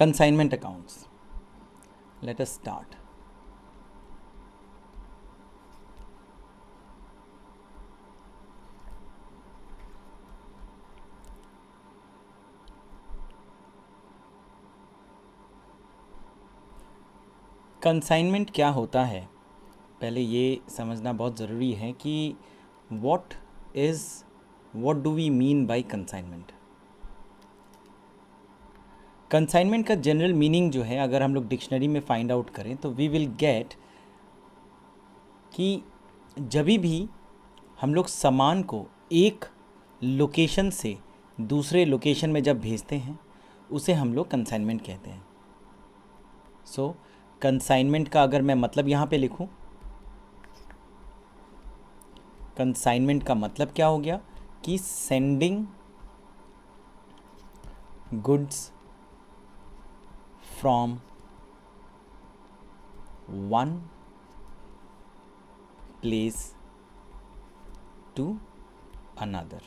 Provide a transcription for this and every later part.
Consignment accounts. Let us start. Consignment क्या होता है, पहले ये समझना बहुत ज़रूरी है कि what do we mean by consignment. Consignment का जनरल मीनिंग जो है, अगर हम लोग डिक्शनरी में फाइंड आउट करें तो वी विल गेट कि जब भी हम लोग सामान को एक लोकेशन से दूसरे लोकेशन में जब भेजते हैं उसे हम लोग कंसाइनमेंट कहते हैं। सो कंसाइनमेंट का अगर मैं मतलब यहाँ पे लिखूँ, कंसाइनमेंट का मतलब क्या हो गया कि sending goods from one place to another.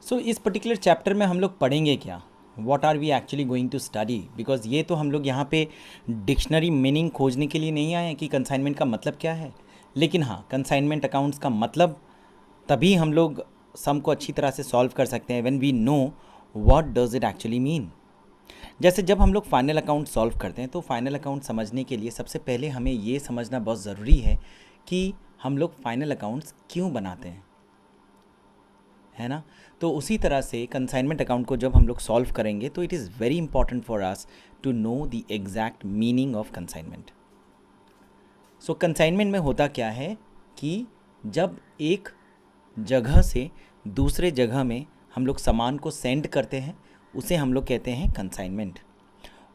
So इस पर्टिकुलर चैप्टर में हम लोग पढ़ेंगे क्या, what are we actually going to study, because ये तो हम लोग यहाँ पे डिक्शनरी मीनिंग खोजने के लिए नहीं आए हैं कि कंसाइनमेंट का मतलब क्या है। लेकिन हाँ, कंसाइनमेंट अकाउंट्स का मतलब तभी हम लोग सम को अच्छी तरह से सॉल्व कर सकते हैं when we know what does it actually mean. जैसे जब हम लोग फाइनल अकाउंट सॉल्व करते हैं तो फाइनल अकाउंट समझने के लिए सबसे पहले हमें ये समझना बहुत ज़रूरी है कि हम लोग फाइनल अकाउंट्स क्यों बनाते हैं, है ना। तो उसी तरह से कंसाइनमेंट अकाउंट को जब हम लोग सॉल्व करेंगे तो it is very important for us to know the exact meaning of consignment. So consignment में होता क्या है कि जब एक जगह से दूसरे जगह में हम लोग सामान को सेंड करते हैं उसे हम लोग कहते हैं कंसाइनमेंट,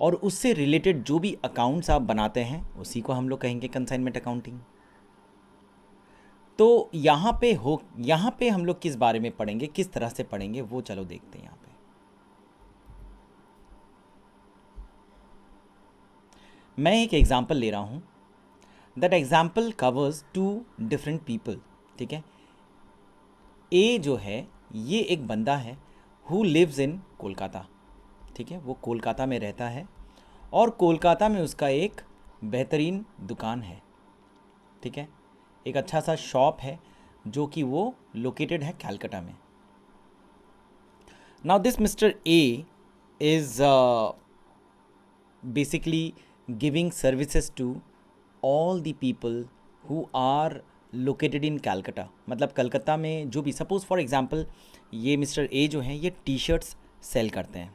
और उससे रिलेटेड जो भी अकाउंट्स आप बनाते हैं उसी को हम लोग कहेंगे कंसाइनमेंट अकाउंटिंग। तो यहाँ पे हम लोग किस बारे में पढ़ेंगे, किस तरह से पढ़ेंगे, वो चलो देखते हैं। यहाँ पे मैं एक एग्जांपल ले रहा हूँ। That example covers two different people. ठीक है, ए जो है ये एक बंदा है हु लिव्स इन कोलकाता। ठीक है, वो कोलकाता में रहता है और कोलकाता में उसका एक बेहतरीन दुकान है। ठीक है, एक अच्छा सा शॉप है जो कि वो लोकेटेड है कैलकाटा में। Now this mister A is basically giving services to all the people who are located in Calcutta। मतलब कलकत्ता में जो भी, सपोज़ फॉर एग्ज़ाम्पल ये मिस्टर ए जो हैं ये टी शर्ट्स सेल करते हैं।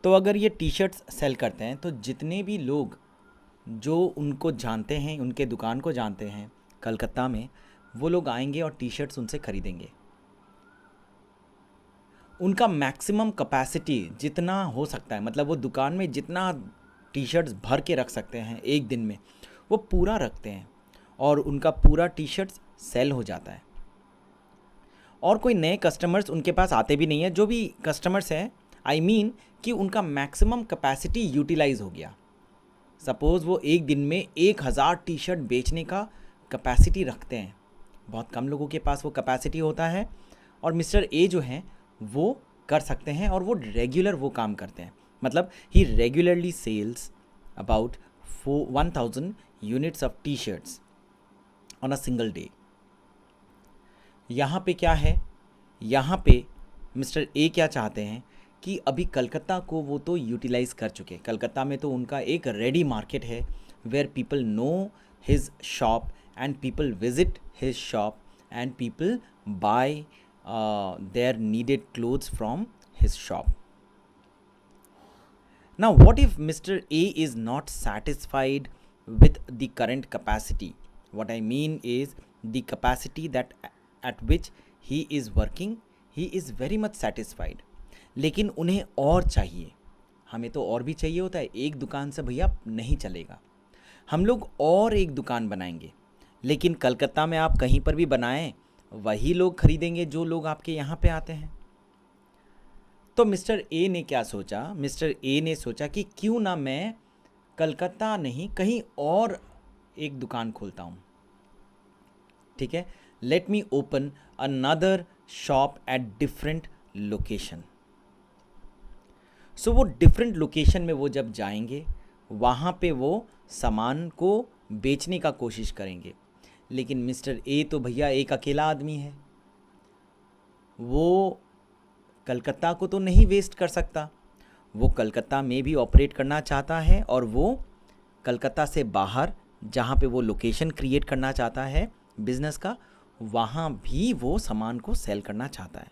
तो अगर ये टी शर्ट्स सेल करते हैं तो जितने भी लोग जो उनको जानते हैं, उनके दुकान को जानते हैं कलकत्ता में, वो लोग आएंगे और टी शर्ट्स उनसे ख़रीदेंगे। उनका मैक्सिमम कैपेसिटी जितना हो सकता है, मतलब वो दुकान में जितना टी शर्ट्स भर के रख सकते हैं एक दिन में, वो पूरा रखते हैं और उनका पूरा टी शर्ट्स सेल हो जाता है। और कोई नए कस्टमर्स उनके पास आते भी नहीं है। जो भी कस्टमर्स हैं, आई मीन कि उनका मैक्सिमम कैपेसिटी यूटिलाइज हो गया। सपोज़ वो एक दिन में 1000 टी शर्ट बेचने का कैपेसिटी रखते हैं। बहुत कम लोगों के पास वो कैपेसिटी होता है और मिस्टर ए जो हैं वो कर सकते हैं और वो रेगुलर वो काम करते हैं। मतलब ही regularly sells about 1000 units of T shirts on a single day. यहाँ पे क्या है, यहाँ पे मिस्टर ए क्या चाहते हैं कि अभी कलकत्ता को वो तो यूटिलाइज़ कर चुके हैं। कलकत्ता में तो उनका एक रेडी मार्केट है where people know his shop and people visit his shop and people buy their needed clothes from his shop. Now what if Mr. A is not satisfied with the current capacity? What I mean is the capacity that at which he is working, he is very much satisfied, लेकिन उन्हें और चाहिए। हमें तो और भी चाहिए होता है, एक दुकान से भैया नहीं चलेगा, हम लोग और एक दुकान बनाएंगे। लेकिन कलकत्ता में आप कहीं पर भी बनाएं, वही लोग खरीदेंगे जो लोग आपके यहाँ पे आते हैं। तो मिस्टर ए ने क्या सोचा, मिस्टर ए ने सोचा कि क्यों ना मैं कलकत्ता नहीं कहीं और एक दुकान खोलता हूँ। ठीक है, let me open another shop at different location. So वो डिफरेंट लोकेशन में वो जब जाएंगे वहाँ पे वो सामान को बेचने का कोशिश करेंगे, लेकिन मिस्टर ए तो भैया एक अकेला आदमी है, वो कलकत्ता को तो नहीं वेस्ट कर सकता, वो कलकत्ता में भी ऑपरेट करना चाहता है और वो कलकत्ता से बाहर जहाँ पे वो लोकेशन क्रिएट करना चाहता है बिजनेस का, वहाँ भी वो सामान को सेल करना चाहता है।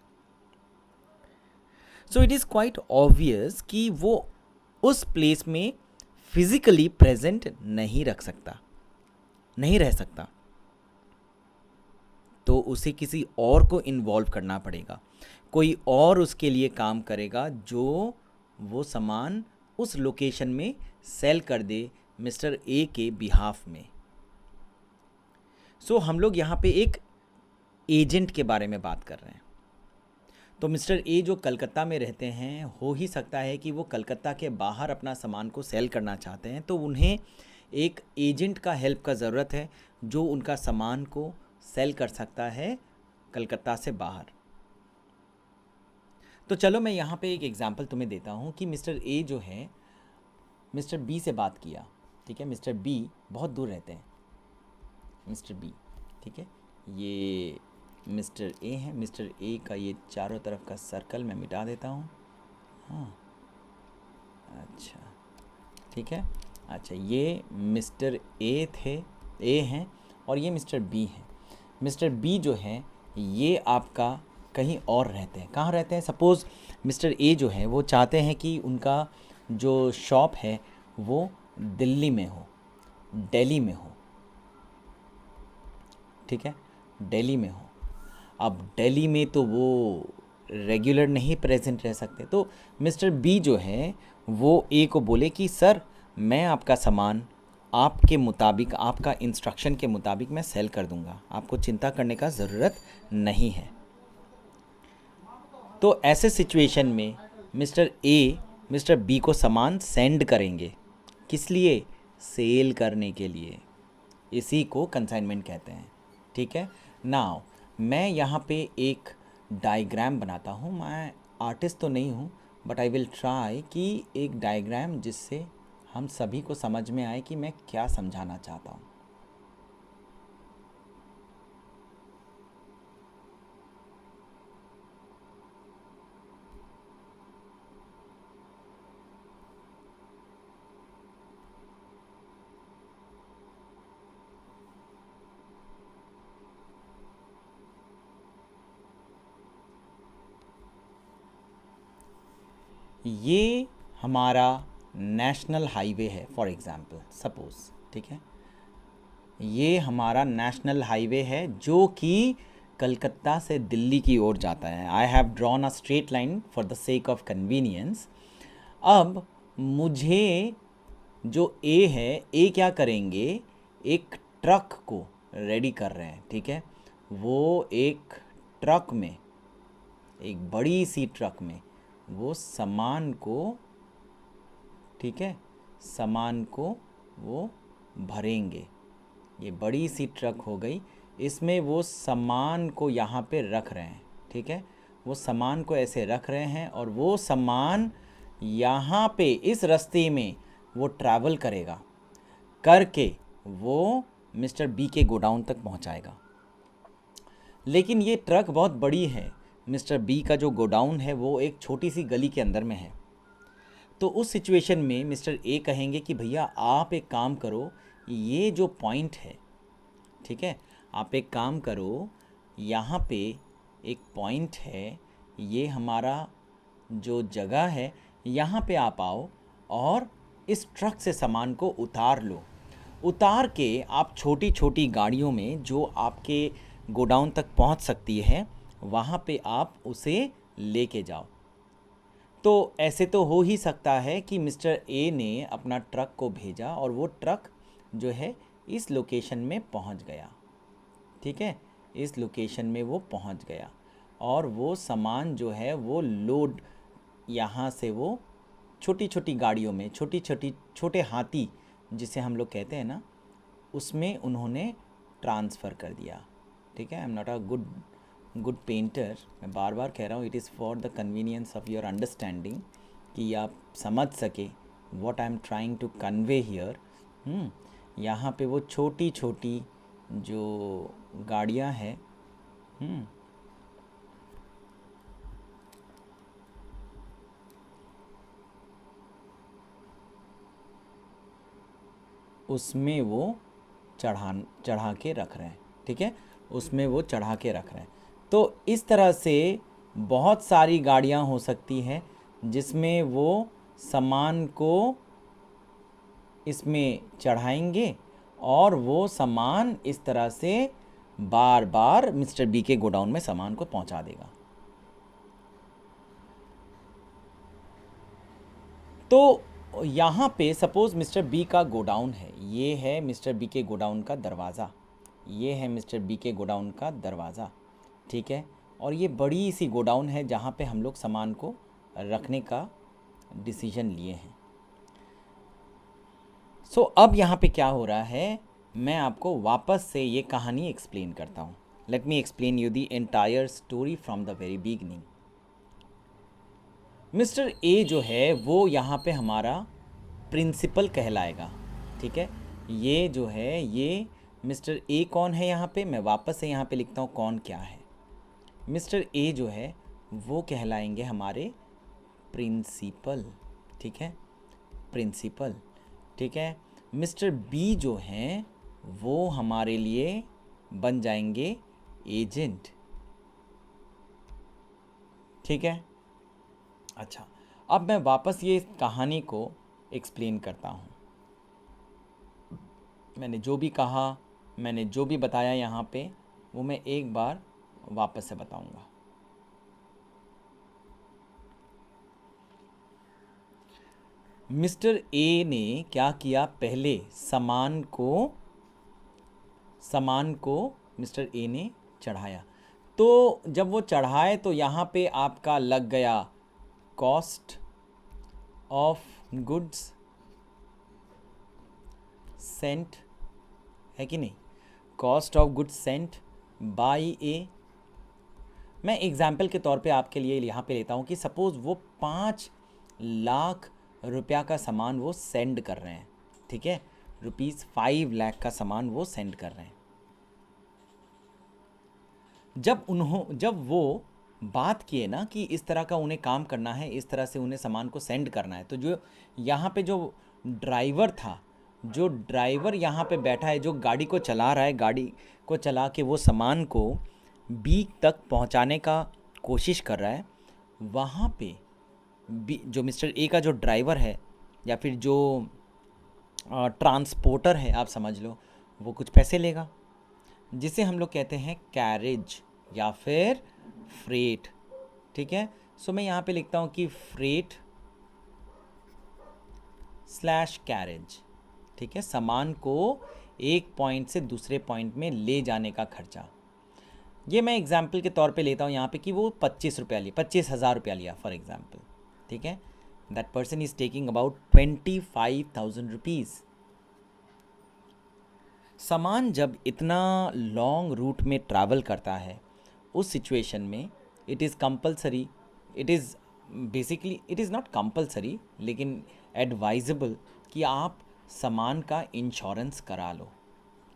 So it is quite obvious कि वो उस प्लेस में फिजिकली प्रेजेंट नहीं रह सकता, तो उसे किसी और को इन्वॉल्व करना पड़ेगा, कोई और उसके लिए काम करेगा जो वो सामान उस लोकेशन में सेल कर दे मिस्टर ए के बिहाफ में। सो हम लोग यहाँ पे एक एजेंट के बारे में बात कर रहे हैं। तो मिस्टर ए जो कलकत्ता में रहते हैं, हो ही सकता है कि वो कलकत्ता के बाहर अपना सामान को सेल करना चाहते हैं, तो उन्हें एक एजेंट का हेल्प का ज़रूरत है जो उनका सामान को सेल कर सकता है कलकत्ता से बाहर। तो चलो मैं यहाँ पे एक एग्जांपल तुम्हें देता हूँ कि मिस्टर ए जो है मिस्टर बी से बात किया, ठीक है, मिस्टर बी बहुत दूर रहते हैं, मिस्टर बी, ठीक है, ये मिस्टर ए है, मिस्टर ए का ये चारों तरफ का सर्कल मैं मिटा देता हूँ, हाँ, अच्छा, ठीक है, अच्छा, ये मिस्टर ए हैं और ये मिस्टर बी हैं। मिस्टर बी जो है ये आपका कहीं और रहते हैं, कहाँ रहते हैं? सपोज़ मिस्टर ए जो है वो चाहते हैं कि उनका जो शॉप है वो दिल्ली में हो, दिल्ली में हो, ठीक है, दिल्ली में हो। अब दिल्ली में तो वो रेगुलर नहीं प्रेजेंट रह सकते, तो मिस्टर बी जो है वो ए को बोले कि सर मैं आपका सामान आपके मुताबिक, आपका इंस्ट्रक्शन के मुताबिक मैं सेल कर दूंगा, आपको चिंता करने का ज़रूरत नहीं है। तो ऐसे सिचुएशन में मिस्टर ए मिस्टर बी को सामान सेंड करेंगे, किस लिए? सेल करने के लिए। इसी को कंसाइनमेंट कहते हैं, ठीक है। नाउ मैं यहाँ पे एक डायग्राम बनाता हूँ, मैं आर्टिस्ट तो नहीं हूँ बट आई विल ट्राई कि एक डायग्राम जिससे हम सभी को समझ में आए कि मैं क्या समझाना चाहता हूँ। ये हमारा नेशनल हाईवे है फॉर एग्ज़ाम्पल, सपोज़, ठीक है, ये हमारा नेशनल हाईवे है जो कि कलकत्ता से दिल्ली की ओर जाता है। I have drawn a straight line for the sake of convenience. अब मुझे जो ए है, ए क्या करेंगे, एक ट्रक को रेडी कर रहे हैं, ठीक है, वो एक ट्रक में, एक बड़ी सी ट्रक में वो सामान को, ठीक है, सामान को वो भरेंगे। ये बड़ी सी ट्रक हो गई, इसमें वो सामान को यहाँ पे रख रहे हैं, ठीक है, वो सामान को ऐसे रख रहे हैं और वो सामान यहाँ पे इस रास्ते में वो ट्रैवल करेगा, करके वो मिस्टर बी के गोडाउन तक पहुँचाएगा। लेकिन ये ट्रक बहुत बड़ी है, मिस्टर बी का जो गोडाउन है वो एक छोटी सी गली के अंदर में है। तो उस सिचुएशन में मिस्टर ए कहेंगे कि भैया आप एक काम करो, ये जो पॉइंट है, ठीक है, आप एक काम करो, यहाँ पे एक पॉइंट है, ये हमारा जो जगह है, यहाँ पे आप आओ और इस ट्रक से सामान को उतार लो। उतार के आप छोटी छोटी गाड़ियों में जो आपके गोडाउन तक पहुँच सकती है, वहाँ पे आप उसे लेके जाओ। तो ऐसे तो हो ही सकता है कि मिस्टर ए ने अपना ट्रक को भेजा और वो ट्रक जो है इस लोकेशन में पहुंच गया, ठीक है, इस लोकेशन में वो पहुंच गया और वो सामान जो है वो लोड यहाँ से वो छोटी छोटी गाड़ियों में, छोटे हाथी जिसे हम लोग कहते हैं ना, उसमें उन्होंने ट्रांसफ़र कर दिया, ठीक है। I am not a good painter, मैं बार बार कह रहा हूँ, it is for the convenience of your understanding, कि आप समझ सके what I am trying to convey here. यहाँ पे वो छोटी छोटी जो गाड़ियाँ हैं, उसमें वो चढ़ा के रख रहे हैं, ठीक है, उसमें वो चढ़ा के रख रहे हैं। तो इस तरह से बहुत सारी गाड़ियाँ हो सकती हैं जिसमें वो सामान को इसमें चढ़ाएंगे और वो सामान इस तरह से बार बार मिस्टर बी के गोडाउन में सामान को पहुंचा देगा। तो यहाँ पे सपोज़ मिस्टर बी का गोडाउन है, ये है मिस्टर बी के गोडाउन का दरवाज़ा, ये है मिस्टर बी के गोडाउन का दरवाज़ा, ठीक है। और ये बड़ी सी गोडाउन है जहाँ पे हम लोग सामान को रखने का डिसीजन लिए हैं। सो अब यहाँ पे क्या हो रहा है, मैं आपको वापस से ये कहानी एक्सप्लेन करता हूँ। Let me explain you the entire story from the very beginning. Mister A जो है वो यहाँ पे हमारा प्रिंसिपल कहलाएगा, ठीक है। ये जो है, ये मिस्टर ए कौन है यहाँ पे, मैं वापस से यहाँ पे लिखता हूँ कौन क्या है। मिस्टर ए जो है वो कहलाएंगे हमारे प्रिंसिपल, ठीक है, प्रिंसिपल, ठीक है। मिस्टर बी जो हैं वो हमारे लिए बन जाएंगे एजेंट, ठीक है। अच्छा, अब मैं वापस ये कहानी को एक्सप्लेन करता हूँ। मैंने जो भी कहा, मैंने जो भी बताया यहाँ पे, वो मैं एक बार वापस से बताऊँगा। मिस्टर ए ने क्या किया, पहले सामान को मिस्टर ए ने चढ़ाया। तो जब वो चढ़ाए तो यहाँ पे आपका लग गया कॉस्ट ऑफ गुड्स सेंट, है कि नहीं, cost of goods sent by A. मैं एग्जाम्पल के तौर पे आपके लिए यहाँ पे लेता हूँ कि सपोज़ वो 5 लाख रुपया का सामान वो सेंड कर रहे हैं, ठीक है, ₹5 लाख का सामान वो सेंड कर रहे हैं। जब वो बात किए ना कि इस तरह का उन्हें काम करना है, इस तरह से उन्हें सामान को सेंड करना है, तो जो यहाँ पे जो ड्राइवर था, जो ड्राइवर यहाँ पे बैठा है, जो गाड़ी को चला रहा है, गाड़ी को चला के वो सामान को बी तक पहुँचाने का कोशिश कर रहा है, वहाँ पे बी जो मिस्टर ए का जो ड्राइवर है या फिर जो ट्रांसपोर्टर है, आप समझ लो, वो कुछ पैसे लेगा, जिसे हम लोग कहते हैं कैरेज या फिर फ्रेट, ठीक है। सो मैं यहाँ पे लिखता हूँ कि फ्रेट स्लैश कैरेज, ठीक है, सामान को एक पॉइंट से दूसरे पॉइंट में ले जाने का खर्चा। ये मैं एग्जाम्पल के तौर पे लेता हूँ यहाँ पे कि वो 25,000 रुपया लिया फॉर एग्जाम्पल, ठीक है। That person is taking about 25,000 rupees. सामान जब इतना लॉन्ग रूट में ट्रैवल करता है, उस सिचुएशन में it is compulsory, it is basically, it is not compulsory लेकिन एडवाइजेबल कि आप सामान का इंश्योरेंस करा लो,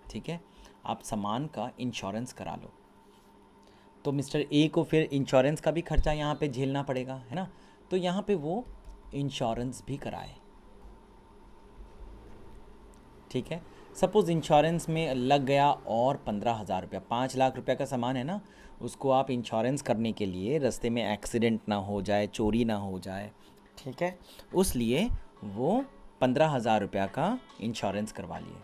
ठीक है, आप सामान का इंश्योरेंस करा लो। तो मिस्टर ए को फिर इंश्योरेंस का भी खर्चा यहाँ पे झेलना पड़ेगा, है ना, तो यहाँ पे वो इंश्योरेंस भी कराए, ठीक है। सपोज़ इंश्योरेंस में लग गया और 15,000 रुपया, 5 लाख रुपया का सामान है ना, उसको आप इंश्योरेंस करने के लिए रास्ते में एक्सीडेंट ना हो जाए, चोरी ना हो जाए, ठीक है, उस लिए वो 15,000 रुपया का इंश्योरेंस करवा लिए।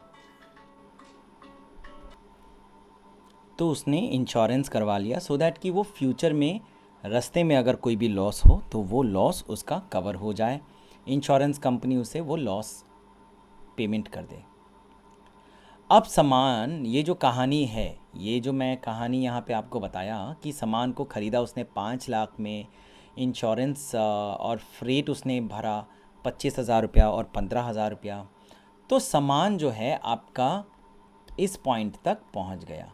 तो उसने इंश्योरेंस करवा लिया सो दैट कि वो फ्यूचर में रास्ते में अगर कोई भी लॉस हो तो वो लॉस उसका कवर हो जाए, इंश्योरेंस कंपनी उसे वो लॉस पेमेंट कर दे। अब सामान, ये जो कहानी है, ये जो मैं कहानी यहाँ पे आपको बताया कि सामान को ख़रीदा उसने 5 लाख में, इंश्योरेंस और फ्रेट उसने भरा 25,000 रुपया और 15,000 रुपया, तो सामान जो है आपका इस पॉइंट तक पहुँच गया,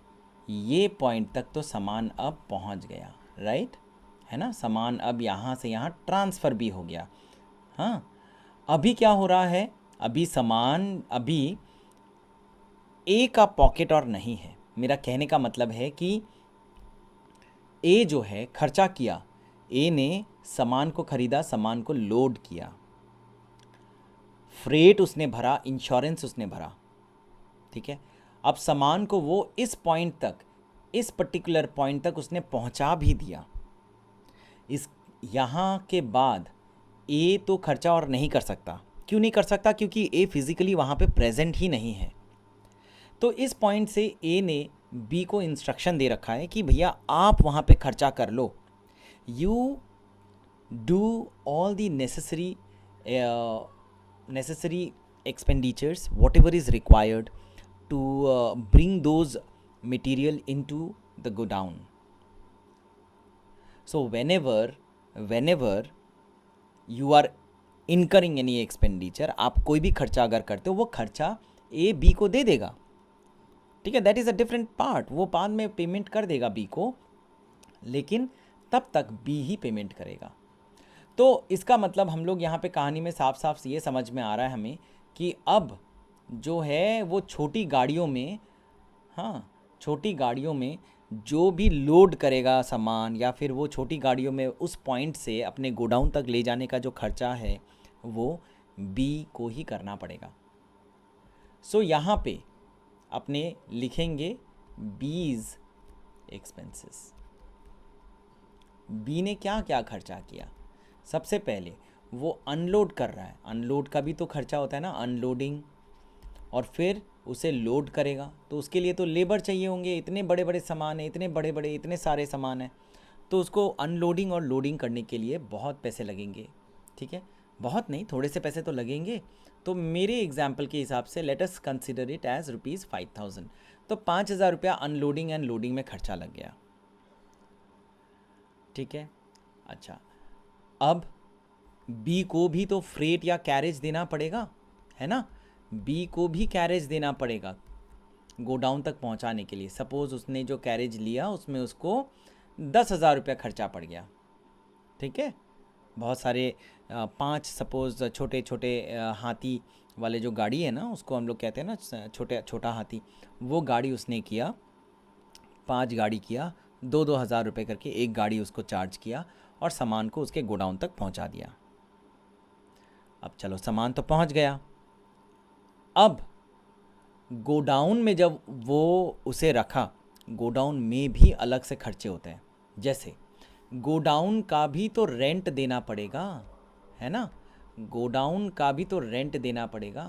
ये पॉइंट तक तो सामान अब पहुंच गया, राइट, है ना। सामान अब यहाँ से यहाँ ट्रांसफ़र भी हो गया। हाँ, अभी क्या हो रहा है, अभी सामान अभी ए का पॉकेट और नहीं है। मेरा कहने का मतलब है कि ए जो है खर्चा किया, ए ने सामान को खरीदा, सामान को लोड किया, फ्रेट उसने भरा, इंश्योरेंस उसने भरा, ठीक है। अब सामान को वो इस पॉइंट तक, इस पर्टिकुलर पॉइंट तक उसने पहुंचा भी दिया। इस यहाँ के बाद ए तो खर्चा और नहीं कर सकता। क्यों नहीं कर सकता? क्योंकि ए फिज़िकली वहाँ पे प्रेजेंट ही नहीं है। तो इस पॉइंट से ए ने बी को इंस्ट्रक्शन दे रखा है कि भैया आप वहाँ पे खर्चा कर लो, you do all the necessary expenditures whatever is required to bring those material into the godown. So whenever you are incurring any expenditure, आप कोई भी खर्चा अगर करते हो वो खर्चा ए बी को दे देगा, ठीक है। That is a different part, वो बाद में पेमेंट कर देगा बी को, लेकिन तब तक बी ही पेमेंट करेगा। तो इसका मतलब हम लोग यहाँ पे कहानी में साफ साफ ये समझ में आ रहा है हमें कि अब जो है वो छोटी गाड़ियों में, हाँ, छोटी गाड़ियों में जो भी लोड करेगा सामान, या फिर वो छोटी गाड़ियों में उस पॉइंट से अपने गोडाउन तक ले जाने का जो खर्चा है वो बी को ही करना पड़ेगा। सो यहाँ पे अपने लिखेंगे बीज एक्सपेंसेस। बी ने क्या क्या खर्चा किया? सबसे पहले वो अनलोड कर रहा है, अनलोड का भी तो खर्चा होता है ना, अनलोडिंग, और फिर उसे लोड करेगा तो उसके लिए तो लेबर चाहिए होंगे, इतने बड़े बड़े सामान हैं, इतने बड़े बड़े इतने सारे सामान हैं, तो उसको अनलोडिंग और लोडिंग करने के लिए बहुत पैसे लगेंगे, ठीक है। बहुत नहीं, थोड़े से पैसे तो लगेंगे। तो मेरे एग्जाम्पल के हिसाब से let us consider it as ₹5,000, तो 5,000 रुपया अनलोडिंग एंड लोडिंग में खर्चा लग गया, ठीक है। अच्छा, अब बी को भी तो फ्रेट या कैरेज देना पड़ेगा, है ना। बी को भी कैरेज देना पड़ेगा गोडाउन तक पहुंचाने के लिए। सपोज़ उसने जो कैरेज लिया उसमें उसको 10,000 रुपया खर्चा पड़ गया, ठीक है। बहुत सारे 5 सपोज़ छोटे छोटे हाथी वाले जो गाड़ी है ना, उसको हम लोग कहते हैं ना छोटा हाथी, वो गाड़ी उसने किया, 5 गाड़ी किया, 2-2 हज़ार रुपये करके एक गाड़ी उसको चार्ज किया और सामान को उसके गोडाउन तक पहुंचा दिया। अब चलो सामान तो पहुंच गया, अब गोडाउन में जब वो उसे रखा, गोडाउन में भी अलग से खर्चे होते हैं। जैसे गोडाउन का भी तो रेंट देना पड़ेगा, है ना, गोडाउन का भी तो रेंट देना पड़ेगा।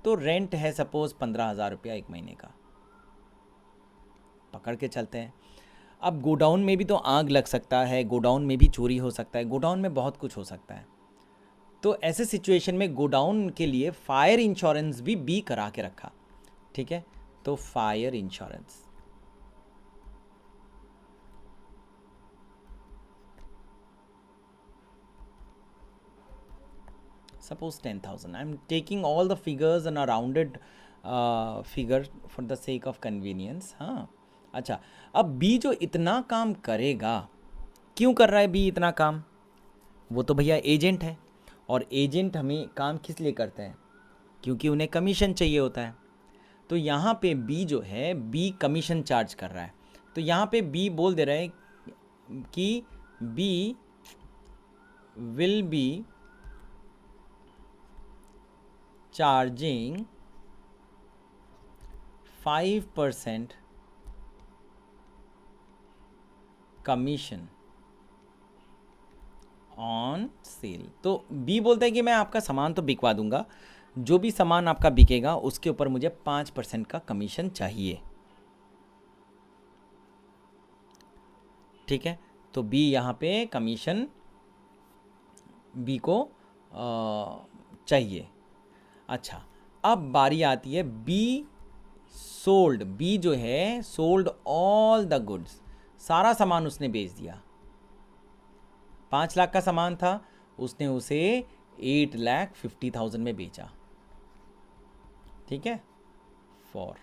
तो रेंट है सपोज़ 15,000 रुपया एक महीने का, पकड़ के चलते हैं। अब गोडाउन में भी तो आग लग सकता है, गोडाउन में भी चोरी हो सकता है, गोडाउन में बहुत कुछ हो सकता है। तो ऐसे सिचुएशन में गोडाउन के लिए फायर इंश्योरेंस भी बी करा के रखा, ठीक है। तो fire insurance, suppose 10,000, I'm taking all the figures in a rounded figure for the sake of convenience। हाँ, अच्छा, अब बी जो इतना काम करेगा, क्यों कर रहा है बी इतना काम? वो तो भैया एजेंट है, और एजेंट हमें काम किस लिए करते हैं? क्योंकि उन्हें कमीशन चाहिए होता है। तो यहाँ पे बी जो है, बी कमीशन चार्ज कर रहा है। तो यहाँ पे बी बोल दे रहा है कि B will be charging 5% commission on sale. तो बी बोलता है कि मैं आपका सामान तो बिकवा दूंगा, जो भी सामान आपका बिकेगा उसके ऊपर मुझे 5% का कमीशन चाहिए, ठीक है। तो बी यहाँ पे कमीशन बी को चाहिए। अच्छा, अब बारी आती है बी सोल्ड, बी जो है सोल्ड ऑल द गुड्स, सारा सामान उसने बेच दिया। 5 लाख का सामान था, उसने उसे 8,50,000 में बेचा, ठीक है, फॉर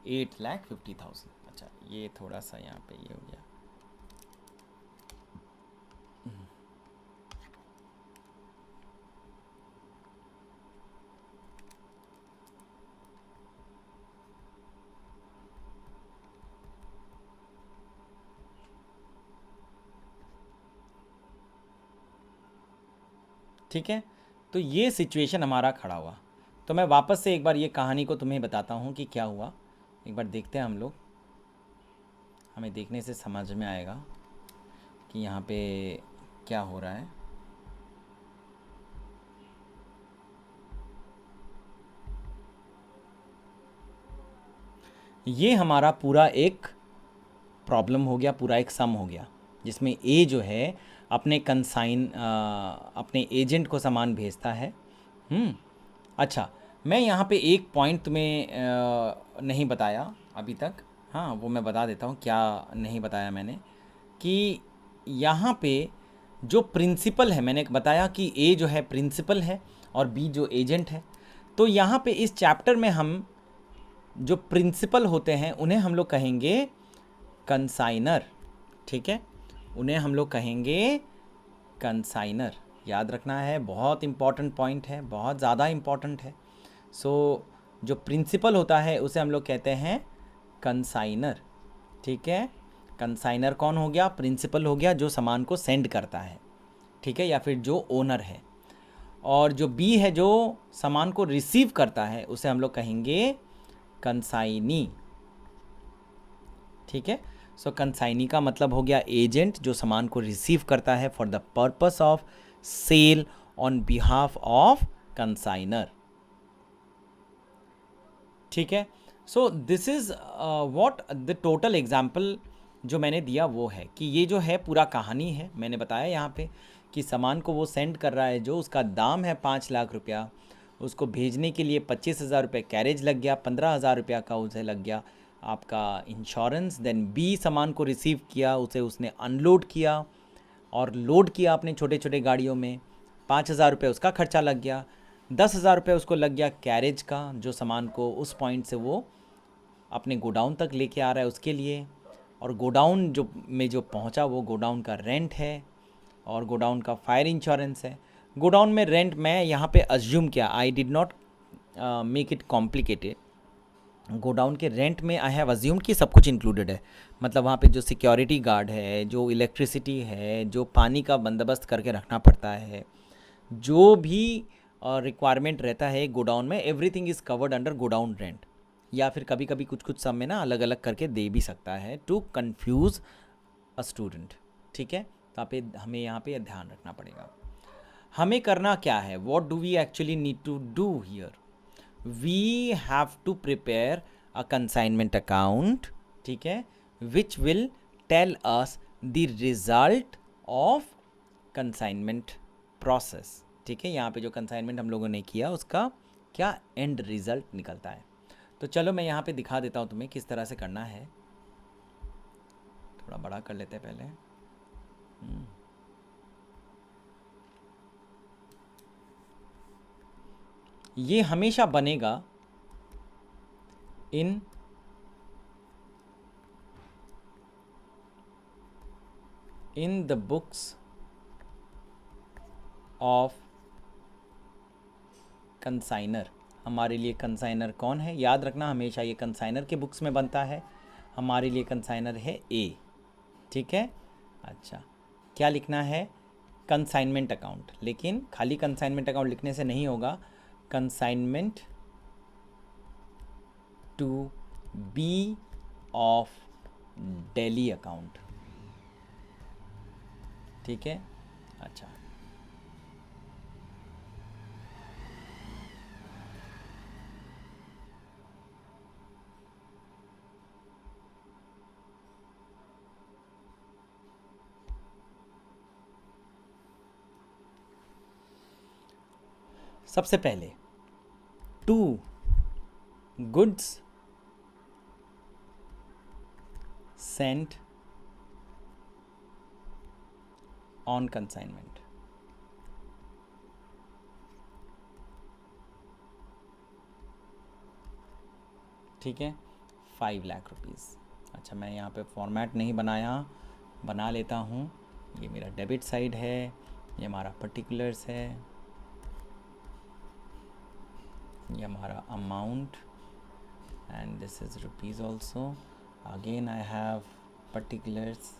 8,50,000। अच्छा, ये थोड़ा सा यहाँ पे ये हो गया। ठीक है, तो ये सिचुएशन हमारा खड़ा हुआ। तो मैं वापस से एक बार ये कहानी को तुम्हें बताता हूँ कि क्या हुआ। एक बार देखते हैं हम लोग, हमें देखने से समझ में आएगा कि यहाँ पे क्या हो रहा है। ये हमारा पूरा एक प्रॉब्लम हो गया, पूरा एक सम हो गया, जिसमें ए जो है अपने अपने एजेंट को सामान भेजता है। अच्छा, मैं यहाँ पे एक पॉइंट तुम्हें नहीं बताया अभी तक। हाँ, वो मैं बता देता हूँ क्या नहीं बताया मैंने, कि यहाँ पे जो प्रिंसिपल है, मैंने बताया कि ए जो है प्रिंसिपल है और बी जो एजेंट है। तो यहाँ पे इस चैप्टर में हम जो प्रिंसिपल होते हैं उन्हें हम लोग कहेंगे कंसाइनर। ठीक है, उन्हें हम लोग कहेंगे कंसाइनर। याद रखना है, बहुत इंपॉर्टेंट पॉइंट है, बहुत ज़्यादा इंपॉर्टेंट है। सो जो प्रिंसिपल होता है उसे हम लोग कहते हैं कंसाइनर। ठीक है, कंसाइनर कौन हो गया? प्रिंसिपल हो गया, जो सामान को सेंड करता है। ठीक है, या फिर जो ओनर है। और जो बी है जो सामान को रिसीव करता है उसे हम लोग कहेंगे कंसाइनी। ठीक है, सो कंसाइनी का मतलब हो गया एजेंट जो सामान को रिसीव करता है for the purpose of sale on behalf of consignor. ठीक है, so this is what the total example जो मैंने दिया वो है कि ये जो है पूरा कहानी है। मैंने बताया यहाँ पे कि सामान को वो सेंड कर रहा है, जो उसका दाम है 5 लाख रुपया, उसको भेजने के लिए 25,000 रुपये कैरेज लग गया, 15,000 रुपया का उसे लग गया आपका इंश्योरेंस। देन बी सामान को रिसीव किया, उसे उसने अनलोड किया और लोड किया अपने छोटे छोटे गाड़ियों में, 5,000 रुपये उसका खर्चा लग गया। 10,000 रुपये उसको लग गया कैरेज का, जो सामान को उस पॉइंट से वो अपने गोडाउन तक लेके आ रहा है उसके लिए। और गोडाउन जो पहुंचा वो गोडाउन का रेंट है और गोडाउन का फायर इंश्योरेंस है। गोडाउन में रेंट मैं यहाँ पे अज्यूम किया, I did not make it complicated. Godown के रेंट में आई हैव अज्यूम्ड कि सब कुछ इंक्लूडेड है। मतलब वहाँ पे जो सिक्योरिटी गार्ड है, जो इलेक्ट्रिसिटी है, जो पानी का बंदोबस्त करके रखना पड़ता है, जो भी रिक्वायरमेंट रहता है गोडाउन में, everything is covered under godown rent. या फिर कभी कभी कुछ कुछ सब में ना अलग अलग करके दे भी सकता है टू कंफ्यूज अ स्टूडेंट। ठीक है, तो हमें यहाँ पे ध्यान रखना पड़ेगा। हमें करना क्या है, what do we actually need to do here? We have to prepare a consignment account. ठीक है, which will tell us the result of consignment process. ठीक है, यहाँ पे जो कंसाइनमेंट हम लोगों ने किया उसका क्या एंड रिजल्ट निकलता है। तो चलो मैं यहाँ पे दिखा देता हूँ तुम्हें किस तरह से करना है। थोड़ा बड़ा कर लेते हैं पहले। ये हमेशा बनेगा in the books of consignor. हमारे लिए कंसाइनर कौन है? याद रखना, हमेशा ये कंसाइनर के बुक्स में बनता है। हमारे लिए कंसाइनर है ए। ठीक है, अच्छा, क्या लिखना है? Consignment account. लेकिन खाली कंसाइनमेंट अकाउंट लिखने से नहीं होगा, consignment to be of Delhi account. ठीक है, अच्छा, सबसे पहले to goods sent on consignment. ठीक है, 5 लाख रुपीज़। अच्छा, मैं यहाँ पे फॉर्मेट नहीं बनाया, बना लेता हूँ। ये मेरा डेबिट साइड है, ये हमारा पर्टिकुलर्स है, ये हमारा amount, and this is rupees also. Again I have particulars,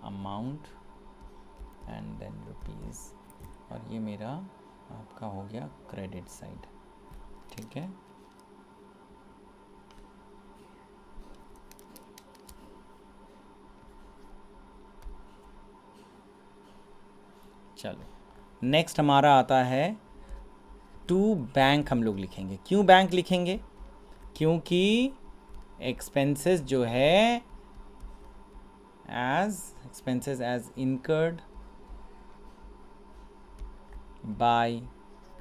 amount and then rupees, और ये मेरा आपका हो गया क्रेडिट साइड। ठीक है, चलो नेक्स्ट हमारा आता है टू बैंक। हम लोग लिखेंगे। क्यों बैंक लिखेंगे? क्योंकि एक्सपेंसेस जो है एक्सपेंसेस एज इनकर्ड बाय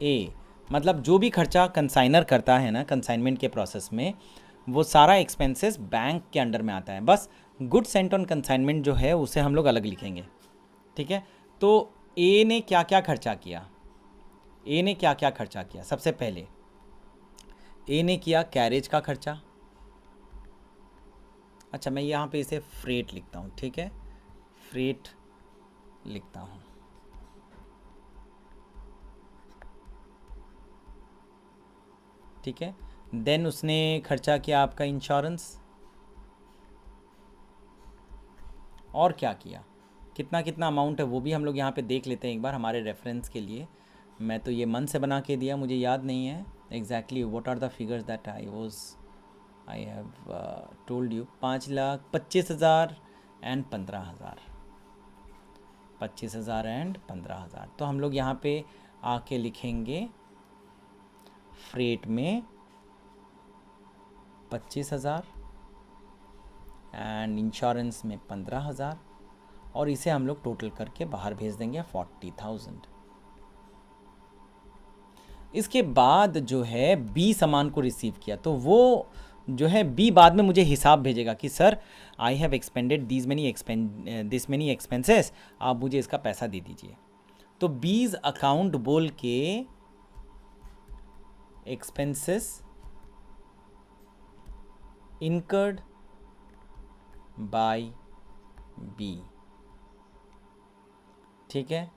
ए, मतलब जो भी खर्चा कंसाइनर करता है ना कंसाइनमेंट के प्रोसेस में, वो सारा एक्सपेंसेस बैंक के अंडर में आता है। बस गुड सेंट ऑन कंसाइनमेंट जो है उसे हम लोग अलग लिखेंगे। ठीक है, तो ए ने क्या क्या खर्चा किया? ए ने क्या क्या खर्चा किया? सबसे पहले ए ने किया कैरेज का खर्चा। अच्छा, मैं यहाँ पे इसे फ्रेट लिखता हूँ। ठीक है, फ्रेट लिखता हूँ। ठीक है, देन उसने खर्चा किया आपका इंश्योरेंस। और क्या किया? कितना कितना अमाउंट है वो भी हम लोग यहाँ पे देख लेते हैं एक बार हमारे रेफरेंस के लिए। मैं तो ये मन से बना के दिया, मुझे याद नहीं है exactly what are the figures that I have told you. 5,25,000 and 15,000, 25,000 and 15,000। तो हम लोग यहाँ पे आके लिखेंगे फ्रेट में 25,000 एंड इंश्योरेंस में 15,000, और इसे हम लोग टोटल करके बाहर भेज देंगे 40,000। इसके बाद जो है बी सामान को रिसीव किया, तो वो जो है बी बाद में मुझे हिसाब भेजेगा कि sir I have expanded this many expenses, आप मुझे इसका पैसा दे दीजिए। तो बीज अकाउंट बोल के एक्सपेंसेस इनकर्ड बाय बी। ठीक है,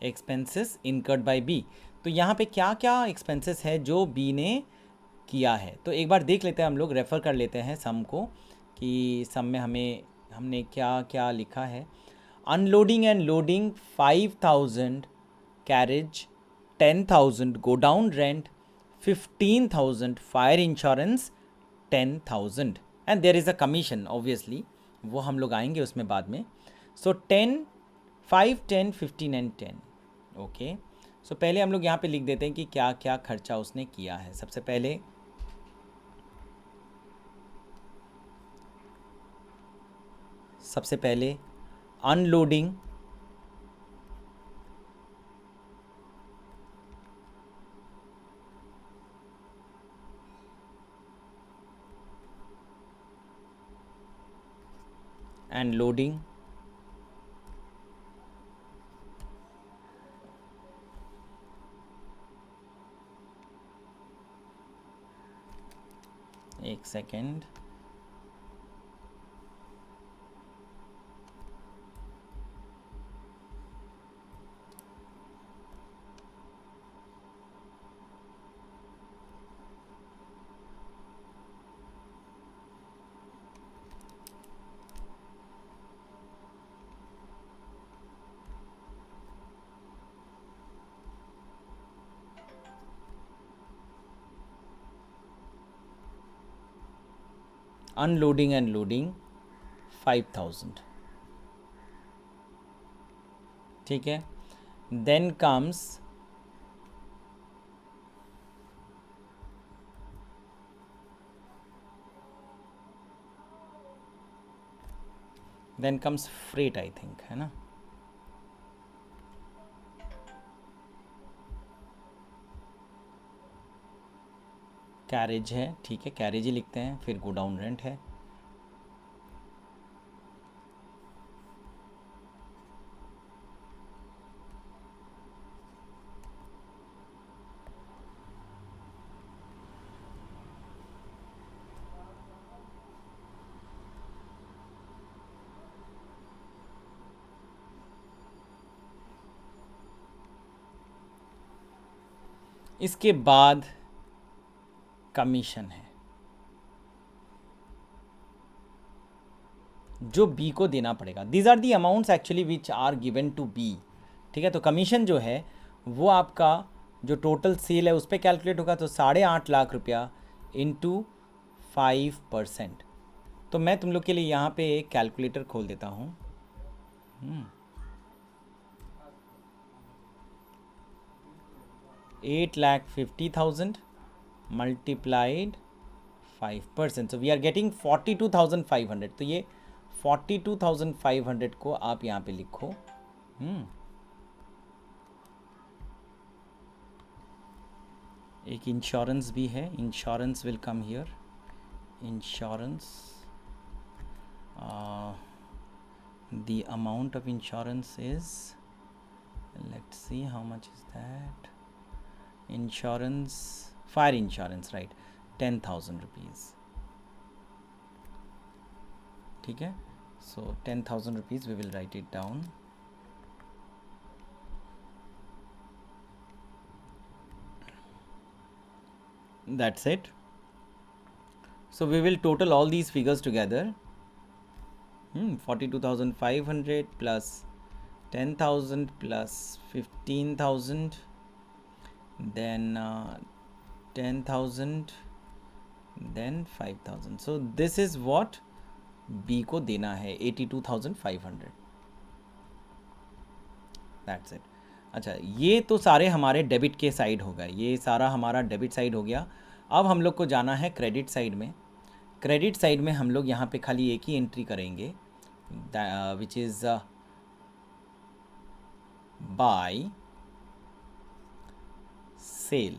एक्सपेंसेस इनकर्ड बाय बी। तो यहाँ पे क्या क्या एक्सपेंसेस है जो बी ने किया है, तो एक बार देख लेते हैं। हम लोग रेफ़र कर लेते हैं सम को कि सम में हमने क्या क्या लिखा है। Unloading and loading 5,000, carriage 10,000, godown rent 15,000, fire insurance 10,000, and there is a commission obviously, वो हम लोग आएंगे उसमें बाद में। सो 10, 5, 10, 15 एंड 10। ओके, सो पहले हम लोग यहाँ पे लिख देते हैं कि क्या क्या खर्चा उसने किया है। सबसे पहले अनलोडिंग एंड लोडिंग, एक सेकेंड, अनलोडिंग एंड लोडिंग 5,000। ठीक है, then comes freight, I think, है ना। कैरेज है, ठीक है, कैरेज ही लिखते हैं। फिर गोडाउन रेंट है, इसके बाद कमीशन है जो बी को देना पड़ेगा। These are the amounts actually which are given to be. ठीक है, तो कमीशन जो है वो आपका जो टोटल सेल है उस पर कैलकुलेट होगा, तो 8.5 लाख रुपया इंटू 5%। तो मैं तुम लोग के लिए यहाँ पे एक कैलकुलेटर खोल देता हूँ। 8,50,000 multiplied 5%, so we are getting 42,500। तो ये 42,500 को आप यहाँ पे लिखो। एक इंश्योरेंस भी है, insurance will come here. Insurance, the amount of insurance is, let's see how much is that. Insurance, fire insurance, right, 10,000 rupees. ठीक है, so 10,000 rupees we will write it down. That's it. So we will total all these figures together. 42,500 plus 10,000 plus 15,000, then 10,000, then 5,000. So this is what B को देना है, 82,500. That's it. अच्छा, ये तो सारे हमारे डेबिट के साइड हो गए, ये सारा हमारा डेबिट साइड हो गया। अब हम लोग को जाना है क्रेडिट साइड में। क्रेडिट साइड में हम लोग यहाँ पे खाली एक ही एंट्री करेंगे, विच इज़ बाय सेल।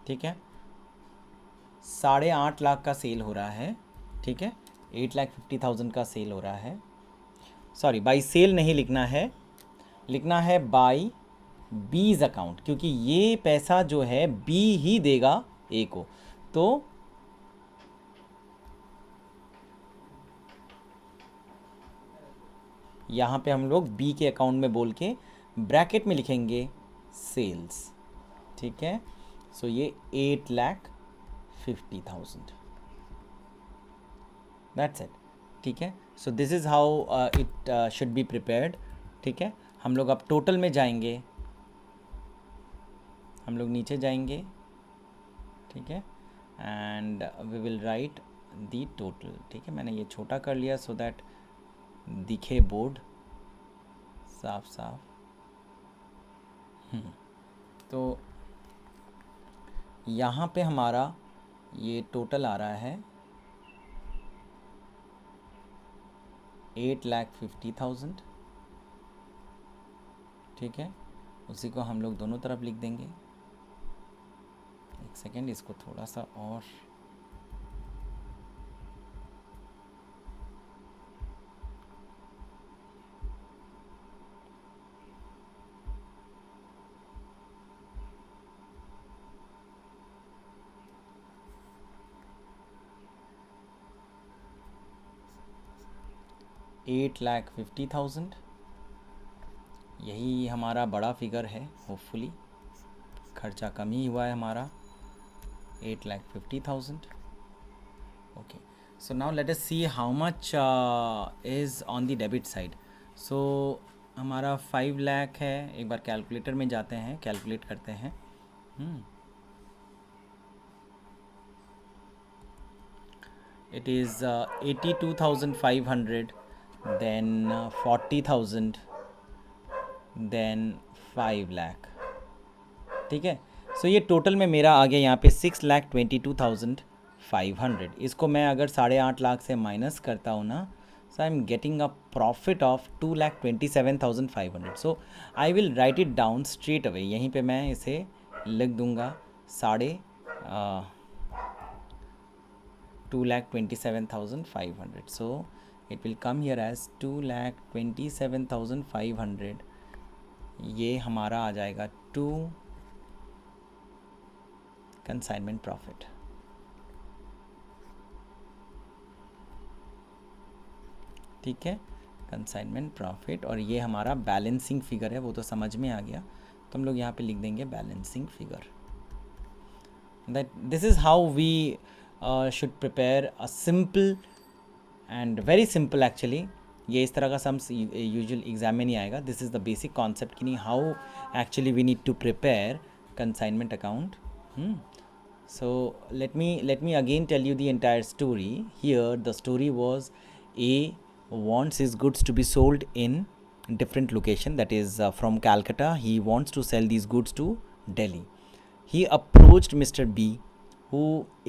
ठीक है, 8.5 लाख का सेल हो रहा है। ठीक है, 8,50,000 का सेल हो रहा है। सॉरी, बाय सेल नहीं लिखना है, लिखना है बाय बीज अकाउंट, क्योंकि ये पैसा जो है बी ही देगा ए को। तो यहाँ पे हम लोग बी के अकाउंट में बोल के ब्रैकेट में लिखेंगे सेल्स। ठीक है, सो ये 8,50,000, दैट्स इट। ठीक है, so this is how it should be prepared. ठीक है, हम लोग अब टोटल में जाएंगे, हम लोग नीचे जाएंगे। ठीक है, and we will write the total. ठीक है, मैंने ये छोटा कर लिया सो दैट दिखे बोर्ड साफ साफ। तो यहाँ पे हमारा ये टोटल आ रहा है 8,50,000। ठीक है, उसी को हम लोग दोनों तरफ लिख देंगे। एक सेकेंड, इसको थोड़ा सा और $8,50,000, यही हमारा बड़ा फिगर है। होपफुली खर्चा कम ही हुआ है हमारा, 8,50,000। Okay, so now let us see how much is on the debit side. So हमारा 5 लाख है। एक बार कैलकुलेटर में जाते हैं, कैलकुलेट करते हैं। It is 82,500, then 40,000, then 5 lakh. ठीक है, सो ये टोटल में मेरा आ गया यहाँ पे 6,22,500। इसको मैं अगर 8.5 लाख से माइनस करता हूँ ना, so I am getting a profit of 2,27,500। So I will write it down straight away. यहीं पे मैं इसे लिख दूँगा 2,27,500। सो it will come here as 2,27,500। ये हमारा आ जाएगा टू कंसाइनमेंट प्रॉफिट। ठीक है, कंसाइनमेंट प्रॉफिट, और ये हमारा बैलेंसिंग फिगर है, वो तो समझ में आ गया। तो हम लोग यहाँ पे लिख देंगे balancing figure. That this is how we should prepare a simple and very simple actually. ये इस तरह का सम्स यूजुअल एग्जाम में नहीं आएगा. This is the basic concept कि नहीं how actually we need to prepare consignment account. So let me again tell you the entire story. Here the story was A wants his goods to be sold in different location, that is from Calcutta he wants to sell these goods to Delhi. He approached Mr. B, who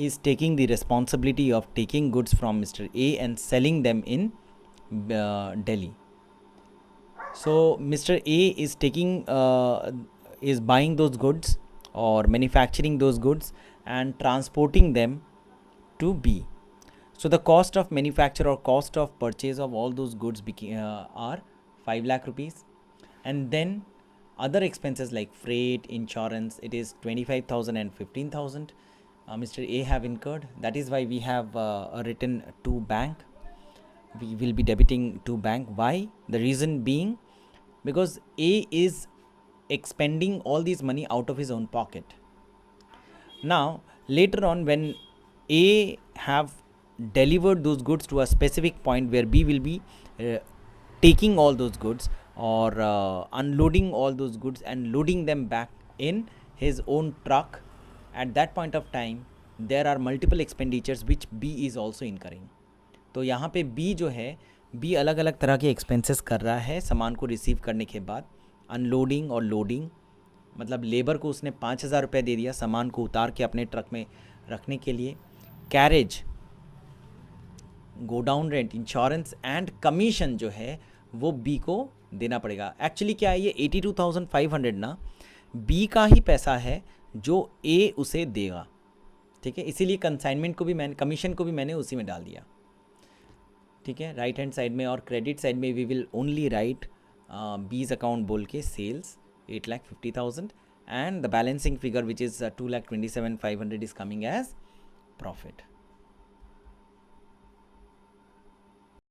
is taking the responsibility of taking goods from Mr. A and selling them in Delhi. So Mr. A is buying those goods or manufacturing those goods and transporting them to B. So the cost of manufacture or cost of purchase of all those goods are 5 lakh rupees, and then other expenses like freight, insurance, it is 25,000 and 15,000 Mr. A have incurred. That is why we have written to bank. We will be debiting to bank. Why? The reason being because A is expending all this money out of his own pocket. Now later on when A have delivered those goods to a specific point where B will be taking all those goods or unloading all those goods and loading them back in his own truck, at that point of time there are multiple expenditures which B is also incurring. तो यहाँ पे B जो है B अलग अलग तरह के expenses कर रहा है सामान को रिसीव करने के बाद. अनलोडिंग और लोडिंग, मतलब लेबर को उसने 5,000 रुपये दे दिया सामान को उतार के अपने ट्रक में रखने के लिए. Carriage, godown rent, insurance and commission जो है वो बी को देना पड़ेगा. एक्चुअली क्या है ये 82,500 ना बी का ही पैसा है जो ए उसे देगा. ठीक है, इसीलिए कंसाइनमेंट को भी मैंने, कमीशन को भी मैंने उसी में डाल दिया. ठीक है, राइट हैंड साइड में और क्रेडिट साइड में we will only write B's account बोल के sales 8,50,000 and the balancing figure which is 2,27,500 is coming as profit.